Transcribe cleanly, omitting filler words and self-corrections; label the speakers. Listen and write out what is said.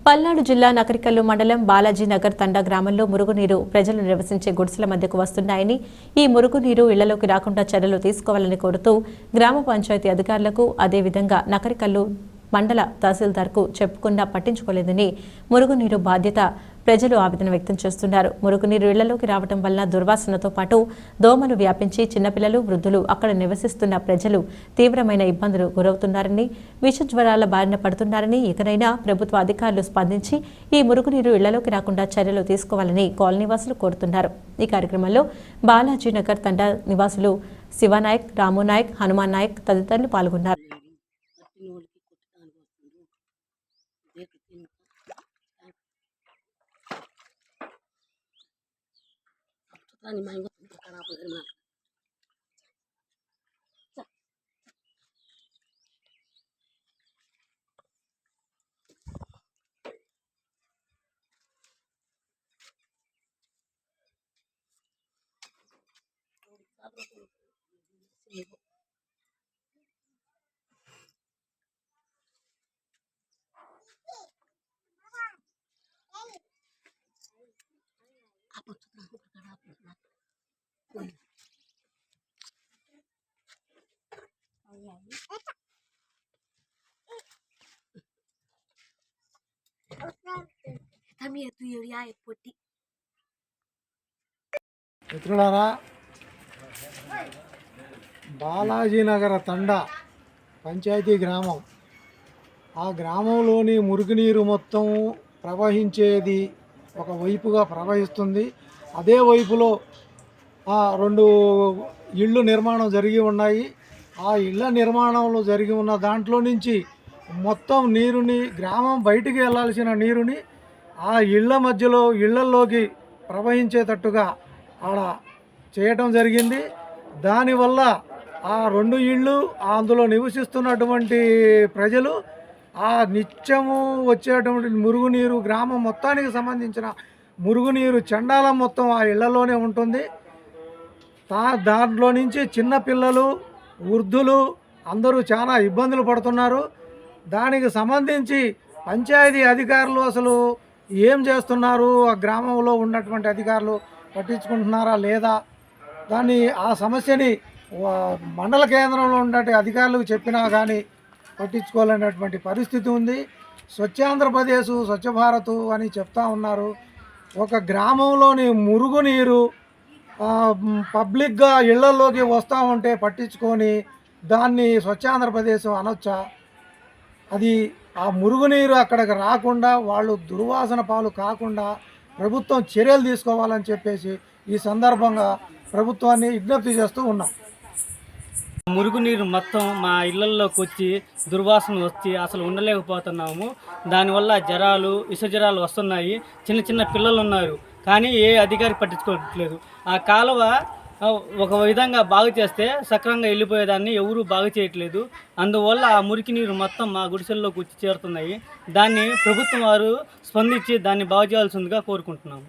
Speaker 1: పల్నాడు జిల్లా నకరికల్లు మండలం బాలాజీ నగర్ తండా గ్రామంలో మురుగునీరు ప్రజలు నివసించే గుడిసెల మధ్యకు వస్తున్నాయని, ఈ మురుగునీరు ఇళ్లలోకి రాకుండా చర్యలు తీసుకోవాలని కోరుతూ గ్రామ పంచాయతీ అధికారులకు, అదేవిధంగా నకరికల్లు మండల తహసీల్దార్కు చెప్పుకున్నా పట్టించుకోలేదని మురుగునీరు బాధ్యత ప్రజలు ఆవేదన వ్యక్తం చేస్తున్నారు. మురుగునీరు ఇళ్లలోకి రావడం వల్ల దుర్వాసనతో పాటు దోమలు వ్యాపించి చిన్నపిల్లలు, వృద్ధులు, అక్కడ నివసిస్తున్న ప్రజలు తీవ్రమైన ఇబ్బందులు గురవుతున్నారని, విష జ్వరాల బారిన పడుతున్నారని, ఇకనైనా ప్రభుత్వ అధికారులు స్పందించి ఈ మురుగునీరు ఇళ్లలోకి రాకుండా చర్యలు తీసుకోవాలని కాలనీవాసులు కోరుతున్నారు. ఈ కార్యక్రమంలో బాలాజీ నగర్ తండా నివాసులు శివనాయక్, రామునాయక్, హనుమాన్ నాయక్ తదితరులు పాల్గొన్నారు.
Speaker 2: మిత్రులారా, బాలాజీ నగర తండా పంచాయతీ గ్రామం, ఆ గ్రామంలోని మురుగునీరు మొత్తం ప్రవహించేది ఒక వైపుగా ప్రవహిస్తుంది. అదే వైపులో 2 ఇళ్ళు నిర్మాణం జరిగి ఉన్నాయి. ఆ ఇళ్ళ నిర్మాణంలో జరిగి ఉన్న దాంట్లో నుంచి మొత్తం నీరుని, గ్రామం బయటికి వెళ్ళాల్సిన నీరుని ఆ ఇళ్ళ మధ్యలో ఇళ్లలోకి ప్రవహించేటట్టుగా ఆడ చేయటం జరిగింది. దానివల్ల ఆ 2 ఇళ్ళు, అందులో నివసిస్తున్నటువంటి ప్రజలు ఆ నిత్యము వచ్చేటువంటి మురుగునీరు, గ్రామం మొత్తానికి సంబంధించిన మురుగునీరు చండాలం మొత్తం ఆ ఇళ్లలోనే ఉంటుంది. దాంట్లో నుంచి చిన్నపిల్లలు, వృద్ధులు అందరూ చాలా ఇబ్బందులు పడుతున్నారు. దానికి సంబంధించి పంచాయతీ అధికారులు అసలు ఏం చేస్తున్నారు, ఆ గ్రామంలో ఉన్నటువంటి అధికారులు పట్టించుకుంటున్నారా లేదా, ఆ సమస్యని మండల కేంద్రంలో ఉన్నటువంటి అధికారులకు చెప్పినా కానీ పట్టించుకోలేనటువంటి పరిస్థితి ఉంది. స్వచ్ఛాంధ్రప్రదేశ్, స్వచ్ఛ భారత్ అని చెప్తా ఉన్నారు. ఒక గ్రామంలోని మురుగునీరు పబ్లిక్గా ఇళ్లలోకి వస్తూ ఉంటే పట్టించుకొని దాన్ని స్వచ్ఛాంధ్రప్రదేశ్ అనొచ్చా? అది ఆ మురుగునీరు అక్కడికి రాకుండా, వాళ్ళు దుర్వాసన పాలు కాకుండా ప్రభుత్వం చర్యలు తీసుకోవాలని చెప్పేసి ఈ సందర్భంగా ప్రభుత్వాన్ని విజ్ఞప్తి చేస్తూ ఉన్నాం.
Speaker 3: మురుగునీరు మొత్తం మా ఇళ్లలోకి వచ్చి దుర్వాసన వచ్చి అసలు ఉండలేకపోతున్నాము. దానివల్ల జ్వరాలు, విష జ్వరాలు వస్తున్నాయి. చిన్న చిన్న పిల్లలు ఉన్నారు, కానీ ఏ అధికారి పట్టించుకోవట్లేదు. ఆ కాలువ ఒక విధంగా బాగు చేస్తే సక్రమంగా వెళ్ళిపోయేదాన్ని ఎవరూ బాగు చేయట్లేదు. అందువల్ల ఆ మురికి నీరు మొత్తం మా గుడిసెల్లోకి వచ్చి చేరుతున్నాయి. దాన్ని ప్రభుత్వం వారు స్పందించి దాన్ని బాగు చేయాల్సిందిగా కోరుకుంటున్నాము.